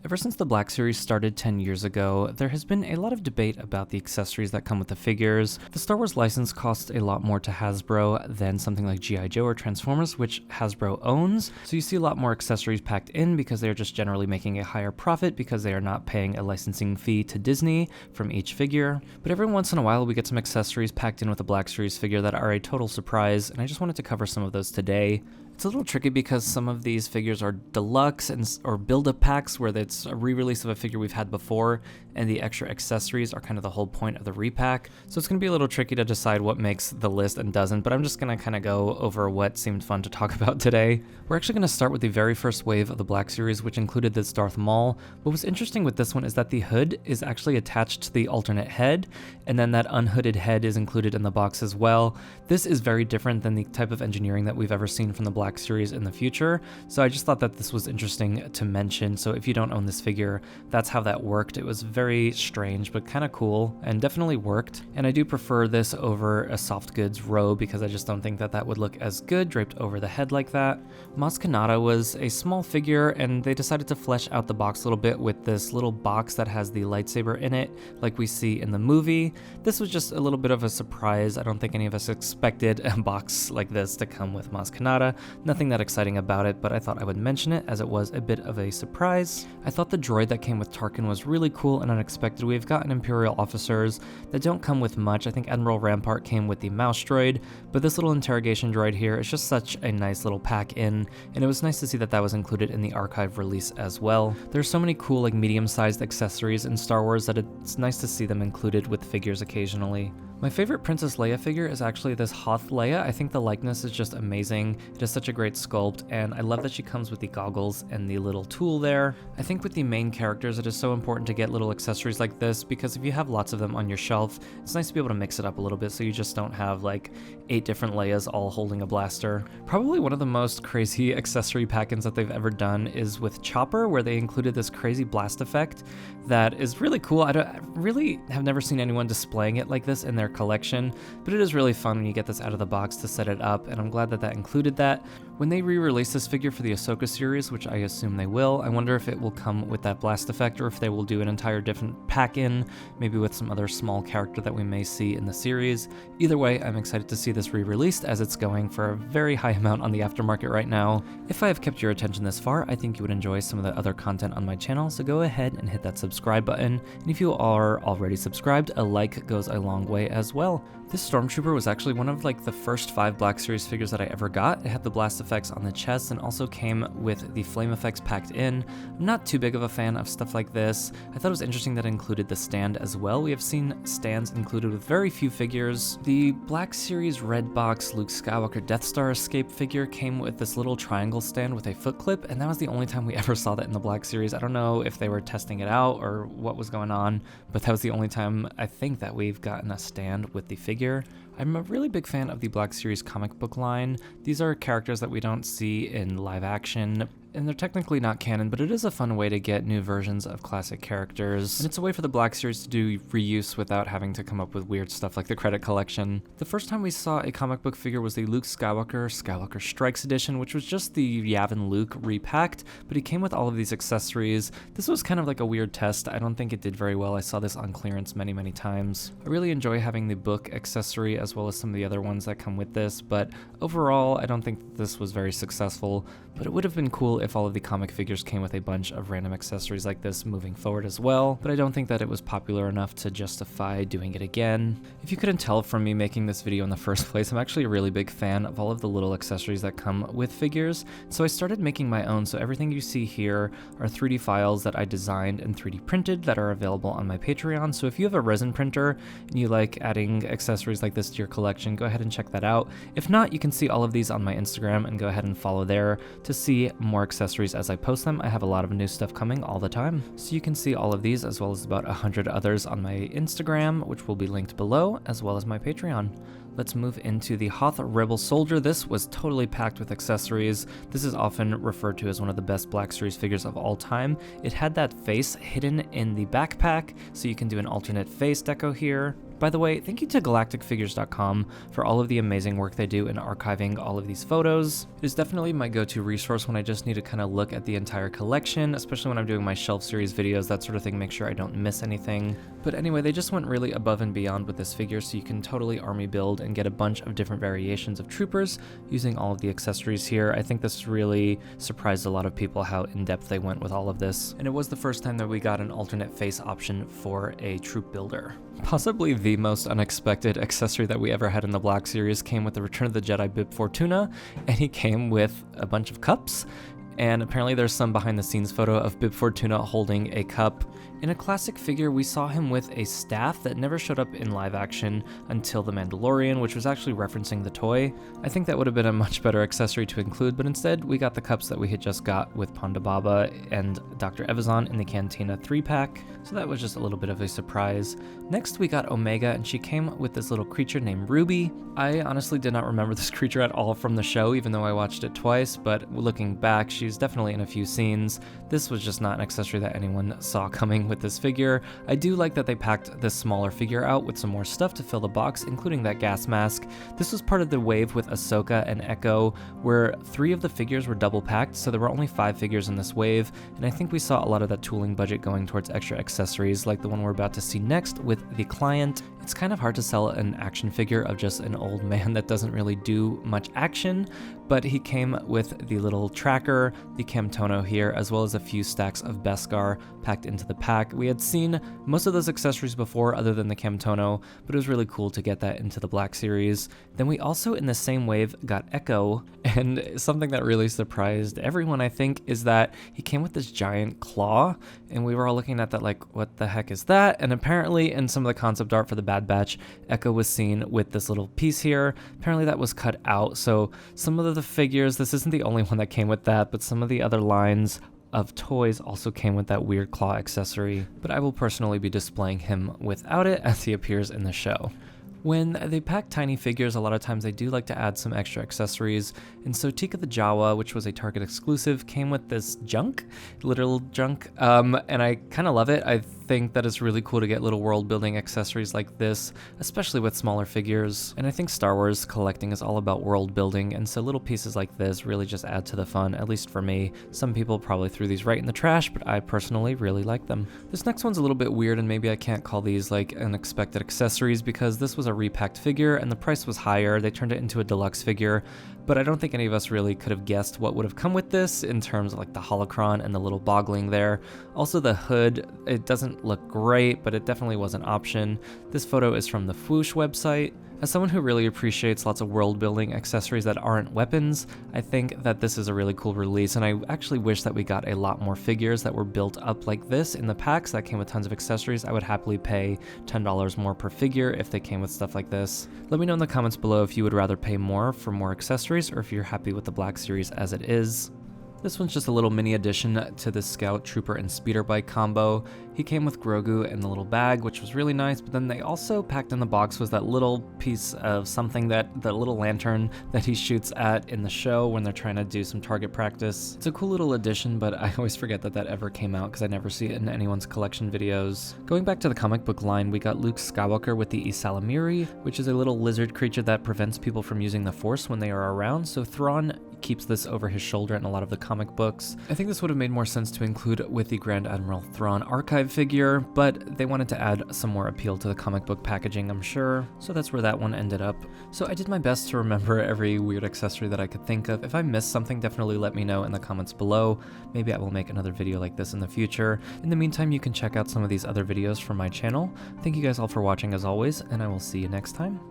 Ever since the Black Series started 10 years ago, there has been a lot of debate about the accessories that come with the figures. The Star Wars license costs a lot more to Hasbro than something like G.I. Joe or Transformers, which Hasbro owns, so you see a lot more accessories packed in because they are just generally making a higher profit because they are not paying a licensing fee to Disney from each figure. But every once in a while we get some accessories packed in with a Black Series figure that are a total surprise, and I just wanted to cover some of those today. It's a little tricky because some of these figures are deluxe or build-up packs where it's a re-release of a figure we've had before, and the extra accessories are kind of the whole point of the repack. So it's going to be a little tricky to decide what makes the list and doesn't, but I'm just going to kind of go over what seemed fun to talk about today. We're actually going to start with the very first wave of the Black Series, which included this Darth Maul. What was interesting with this one is that the hood is actually attached to the alternate head, and then that unhooded head is included in the box as well. This is very different than the type of engineering that we've ever seen from the Black Series in the future, so I just thought that this was interesting to mention. So if you don't own this figure, that's how that worked. It was very strange, but kind of cool, and definitely worked. And I do prefer this over a soft goods robe because I just don't think that that would look as good draped over the head like that. Maz Kanata was a small figure, and they decided to flesh out the box a little bit with this little box that has the lightsaber in it, like we see in the movie. This was just a little bit of a surprise. I don't think any of us expected a box like this to come with Maz Kanata. Nothing that exciting about it, but I thought I would mention it as it was a bit of a surprise. I thought the droid that came with Tarkin was really cool and unexpected. We've gotten Imperial officers that don't come with much. I think Admiral Rampart came with the mouse droid, but this little interrogation droid here is just such a nice little pack in, and it was nice to see that that was included in the archive release as well. There's so many cool medium-sized accessories in Star Wars that it's nice to see them included with figures occasionally. My favorite Princess Leia figure is actually this Hoth Leia. I think the likeness is just amazing. It is such a great sculpt, and I love that she comes with the goggles and the little tool there. I think with the main characters, it is so important to get little accessories like this because if you have lots of them on your shelf, it's nice to be able to mix it up a little bit so you just don't have 8 different Leias all holding a blaster. Probably one of the most crazy accessory pack-ins that they've ever done is with Chopper, where they included this crazy blast effect that is really cool. I really have never seen anyone displaying it like this in their collection, but it is really fun when you get this out of the box to set it up, and I'm glad that that included that. When they re-release this figure for the Ahsoka series, which I assume they will, I wonder if it will come with that blast effect or if they will do an entire different pack-in, maybe with some other small character that we may see in the series. Either way, I'm excited to see this re-released as it's going for a very high amount on the aftermarket right now. If I have kept your attention this far, I think you would enjoy some of the other content on my channel, so go ahead and hit that subscribe button, and if you are already subscribed, a like goes a long way as well. This Stormtrooper was actually one of the first 5 Black Series figures that I ever got. It had the blast effects on the chest and also came with the flame effects packed in. I'm not too big of a fan of stuff like this. I thought it was interesting that it included the stand as well. We have seen stands included with very few figures. The Black Series Red Box Luke Skywalker Death Star escape figure came with this little triangle stand with a foot clip, and that was the only time we ever saw that in the Black Series. I don't know if they were testing it out or what was going on, but that was the only time I think that we've gotten a stand with the figure. I'm a really big fan of the Black Series comic book line. These are characters that we don't see in live action, and they're technically not canon, but it is a fun way to get new versions of classic characters, and it's a way for the Black Series to do reuse without having to come up with weird stuff like the credit collection. The first time we saw a comic book figure was the Luke Skywalker Strikes edition, which was just the Yavin Luke repacked, but he came with all of these accessories. This was kind of like a weird test. I don't think it did very well. I saw this on clearance many times. I really enjoy having the book accessory as well as some of the other ones that come with this, but overall I don't think that this was very successful, but it would have been cool if all of the comic figures came with a bunch of random accessories like this moving forward as well, but I don't think that it was popular enough to justify doing it again. If you couldn't tell from me making this video in the first place, I'm actually a really big fan of all of the little accessories that come with figures, so I started making my own. So everything you see here are 3D files that I designed and 3D printed that are available on my Patreon, so if you have a resin printer and you like adding accessories like this to your collection, go ahead and check that out. If not, you can see all of these on my Instagram and go ahead and follow there to see more accessories as I post them. I have a lot of new stuff coming all the time, so you can see all of these as well as about 100 others on my Instagram, which will be linked below, as well as my Patreon. Let's move into the Hoth Rebel Soldier. This was totally packed with accessories. This is often referred to as one of the best Black Series figures of all time. It had that face hidden in the backpack, so you can do an alternate face deco here. By the way, thank you to galacticfigures.com for all of the amazing work they do in archiving all of these photos. It is definitely my go-to resource when I just need to kind of look at the entire collection, especially when I'm doing my shelf series videos, that sort of thing, make sure I don't miss anything. But anyway, they just went really above and beyond with this figure, so you can totally army build and get a bunch of different variations of troopers using all of the accessories here. I think this really surprised a lot of people how in-depth they went with all of this. And it was the first time that we got an alternate face option for a troop builder. Possibly the most unexpected accessory that we ever had in the Black Series came with the Return of the Jedi Bib Fortuna, and he came with a bunch of cups. And apparently there's some behind the scenes photo of Bib Fortuna holding a cup. In a classic figure, we saw him with a staff that never showed up in live action until The Mandalorian, which was actually referencing the toy. I think that would have been a much better accessory to include, but instead we got the cups that we had just got with Ponda Baba and Dr. Evazan in the Cantina 3-pack, so that was just a little bit of a surprise. Next we got Omega, and she came with this little creature named Ruby. I honestly did not remember this creature at all from the show, even though I watched it twice, but looking back, she's definitely in a few scenes. This was just not an accessory that anyone saw coming with this figure. I do like that they packed this smaller figure out with some more stuff to fill the box, including that gas mask. This was part of the wave with Ahsoka and Echo, where 3 of the figures were double packed, so there were only 5 figures in this wave, and I think we saw a lot of that tooling budget going towards extra accessories, like the one we're about to see next with the Client. It's kind of hard to sell an action figure of just an old man that doesn't really do much action, but he came with the little tracker, the Camtono here, as well as a few stacks of Beskar packed into the pack. We had seen most of those accessories before other than the Camtono, but it was really cool to get that into the Black Series. Then we also, in the same wave, got Echo, and something that really surprised everyone, I think, is that he came with this giant claw, and we were all looking at that like, what the heck is that? And apparently in some of the concept art for the Bad Batch, Echo was seen with this little piece here. Apparently that was cut out, so some of the figures, this isn't the only one that came with that, but some of the other lines of toys also came with that weird claw accessory, but I will personally be displaying him without it as he appears in the show. When they pack tiny figures, a lot of times they do like to add some extra accessories, and so Tika the Jawa, which was a Target exclusive, came with this junk, literal junk, and I kind of love it. I think that it's really cool to get little world building accessories like this, especially with smaller figures, and I think Star Wars collecting is all about world building, and so little pieces like this really just add to the fun, at least for me. Some people probably threw these right in the trash, but I personally really like them. This next one's a little bit weird, and maybe I can't call these like unexpected accessories because this was a repacked figure and the price was higher. They turned it into a deluxe figure, but I don't think any of us really could have guessed what would have come with this in terms of like the holocron and the little boggling there. Also the hood, it doesn't look great, but it definitely was an option. This photo is from the Fwoosh website. As someone who really appreciates lots of world building accessories that aren't weapons, I think that this is a really cool release, and I actually wish that we got a lot more figures that were built up like this in the packs that came with tons of accessories. I would happily pay $10 more per figure if they came with stuff like this. Let me know in the comments below if you would rather pay more for more accessories or if you're happy with the Black Series as it is. This one's just a little mini addition to the Scout, Trooper, and Speeder Bike combo. He came with Grogu and the little bag, which was really nice, but then they also packed in the box was that little piece of something, that the little lantern that he shoots at in the show when they're trying to do some target practice. It's a cool little addition, but I always forget that that ever came out because I never see it in anyone's collection videos. Going back to the comic book line, we got Luke Skywalker with the salamiri, which is a little lizard creature that prevents people from using the Force when they are around, so Thrawn keeps this over his shoulder in a lot of the comic books. I think this would have made more sense to include with the Grand Admiral Thrawn archive figure, but they wanted to add some more appeal to the comic book packaging, I'm sure, so that's where that one ended up. So I did my best to remember every weird accessory that I could think of. If I missed something, definitely let me know in the comments below. Maybe I will make another video like this in the future. In the meantime, you can check out some of these other videos from my channel. Thank you guys all for watching as always, and I will see you next time.